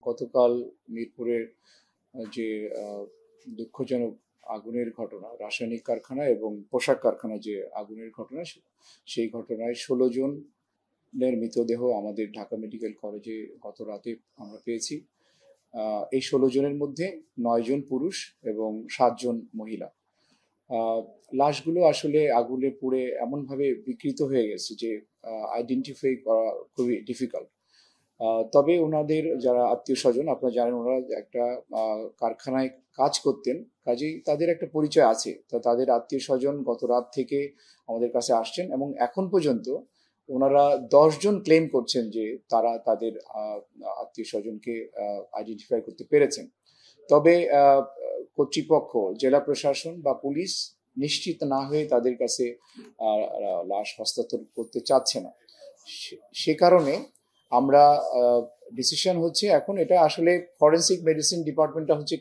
গতকাল মিরপুরের যে দুঃখজনক আগুনের ঘটনা, রাসায়নিক কারখানা এবং পোশাক কারখানায় যে আগুনের ঘটনা, সেই ঘটনায় 16 জনের মৃতদেহ আমাদের ঢাকা মেডিকেল কলেজে গত রাতে আমরা পেয়েছি। এই 16 জনের মধ্যে 9 জন পুরুষ এবং 7 জন মহিলা। লাশগুলো আসলে আগুনে পুড়ে এমনভাবে বিকৃত হয়ে গেছে যে আইডেন্টিফাই করা খুবই ডিফিকাল্ট। তবে ওনাদের যারা আত্মীয় স্বজন, আপনারা জানেন ওনারা একটা কারখানায় কাজ করতেন, কাজেই তাদের একটা পরিচয় আছে। তো তাদের আত্মীয় স্বজন গত রাত থেকে আমাদের কাছে আসছেন এবং এখন পর্যন্ত ওনারা 10 জন ক্লেম করছেন যে তারা তাদের আত্মীয় স্বজনকে আইডেন্টিফাই করতে পেরেছেন। তবে কর্তৃপক্ষ, জেলা প্রশাসন বা পুলিশ নিশ্চিত না হয়ে তাদের কাছে লাশ হস্তান্তর করতে চাচ্ছে না। সে কারণে আমরা ডিসিশন হচ্ছে এখন, এটা আসলে ফরেন্সিক মেডিসিন ডিপার্টমেন্টটা হচ্ছে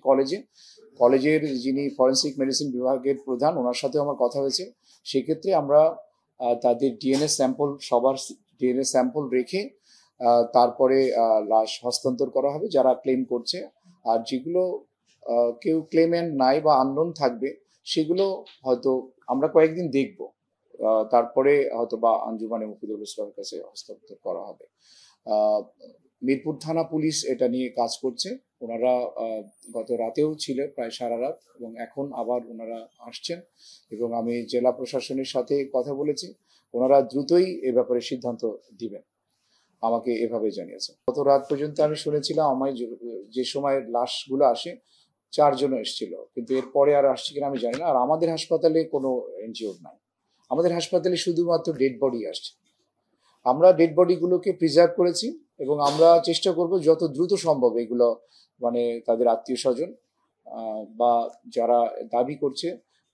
কলেজের যিনি ফরেন্সিক মেডিসিন বিভাগের প্রধান, ওনার সাথে আমার কথা হয়েছে। সেক্ষেত্রে আমরা তাদের সবার ডিএনএ স্যাম্পল রেখে তারপরে লাশ হস্তান্তর করা হবে যারা ক্লেম করছে। আর যেগুলো কেউ ক্লেমেন্ট নাই বা আননোন থাকবে, সেগুলো হয়তো আমরা কয়েকদিন দেখব, তারপরে হয়তো বা আঞ্জুমানে মুফিদুল ইসলামের কাছে হস্তান্তর করা হবে। মিরপুর থানা পুলিশ এটা নিয়ে কাজ করছে। ওনারা গত রাতেও ছিল প্রায় সারা রাত, এবং এখন আবার ওনারা আসছেন এবং আমি জেলা প্রশাসনের সাথে কথা বলেছি। ওনারা দ্রুতই এ ব্যাপারে সিদ্ধান্ত দিবেন, আমাকে এভাবে জানিয়েছে। গত রাত পর্যন্ত আমি শুনেছিলাম আমায় যে সময় লাশগুলো আসে 4 জন এসেছিল, কিন্তু এরপরে আর আসছে কিনা আমি জানি না। আর আমাদের হাসপাতালে কোনো এনজিওর নাই, আমাদের হাসপাতালে শুধুমাত্র ডেড বডি আসছে। আমরা ডেড বডিগুলোকে প্রিজার্ভ করেছি এবং আমরা চেষ্টা করব যত দ্রুত সম্ভব এগুলো তাদের আত্মীয় স্বজন বা যারা দাবি করছে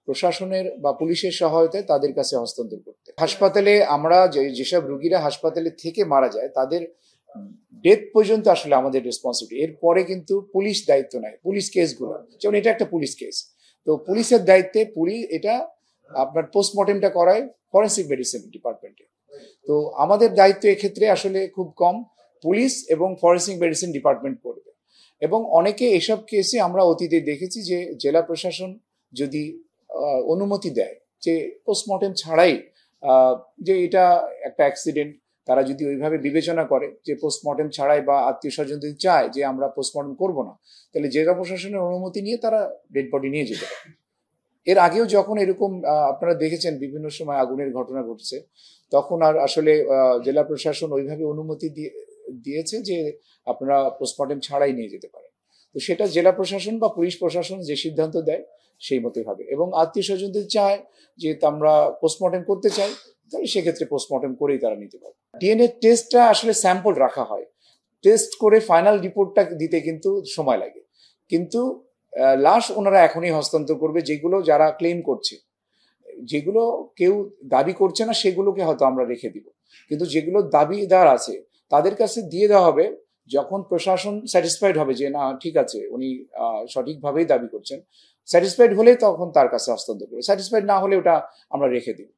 প্রশাসনের বা পুলিশের সহায়তায় তাদের কাছে হস্তান্তর করতে। হাসপাতালে আমরা যেসব রুগীরা হাসপাতালে থেকে মারা যায় তাদের ডেথ পর্যন্ত আসলে আমাদের রেসপন্সিবিলিটি। এরপরে কিন্তু পুলিশ দায়িত্ব নেয় পুলিশ কেসগুলো, যেমন এটা একটা পুলিশ কেস, তো পুলিশের দায়িত্বে এটা আপনার পোস্টমর্টেমটা করায় ফরেন্সিক মেডিসিন ডিপার্টমেন্টে। তো আমাদের দায়িত্ব এক্ষেত্রে আসলে খুব কম, পুলিশ এবং ফরেন্সিক মেডিসিন ডিপার্টমেন্ট করবে। এবং অনেকে এসব কেসে আমরা অতীতে দেখেছি যে জেলা প্রশাসন যদি অনুমতি দেয় যে পোস্টমর্টেম ছাড়াই, যে এটা একটা অ্যাক্সিডেন্ট, তারা যদি ওইভাবে বিবেচনা করে যে পোস্টমর্টেম ছাড়াই বা আত্মীয় স্বজন যদি চায় যে আমরা পোস্টমর্টেম করবো না, তাহলে জেলা প্রশাসনের অনুমতি নিয়ে তারা ডেড বডি নিয়ে যেতে পারে। এর আগেও যখন এরকম আপনারা দেখেছেন বিভিন্ন সময় আগুনের ঘটনা ঘটছে, তখন আর আসলে জেলা প্রশাসন ওইভাবে অনুমতি দিয়েছে যে আপনারা পোস্টমর্টেম ছাড়াই নিয়ে যেতে পারেন। তো সেটা জেলা প্রশাসন বা পুলিশ প্রশাসন যে সিদ্ধান্ত দেয় সেই মতোই হবে। এবং আত্মীয় স্বজনদের চায় যে আমরা পোস্টমর্টেম করতে চাই, তাহলে সেক্ষেত্রে পোস্টমর্টেম করেই তারা নিতে পারে। ডিএনএ টেস্টটা আসলে স্যাম্পল রাখা হয়, টেস্ট করে ফাইনাল রিপোর্টটা দিতে কিন্তু সময় লাগে। কিন্তু লাশ ওনারা এখনই হস্তান্তর করবে, যেগুলো যারা ক্লেম করছে। যেগুলো কেউ দাবি করছে না সেগুলোকে হয়তো আমরা রেখে দিব, কিন্তু যেগুলো দাবিদার আছে তাদের কাছে দিয়ে দেওয়া হবে যখন প্রশাসন স্যাটিসফাইড হবে যে না ঠিক আছে উনি সঠিকভাবেই দাবি করছেন। স্যাটিসফাইড হলে তখন তার কাছে হস্তান্তর করবে, স্যাটিসফাইড না হলে ওটা আমরা রেখে দিব।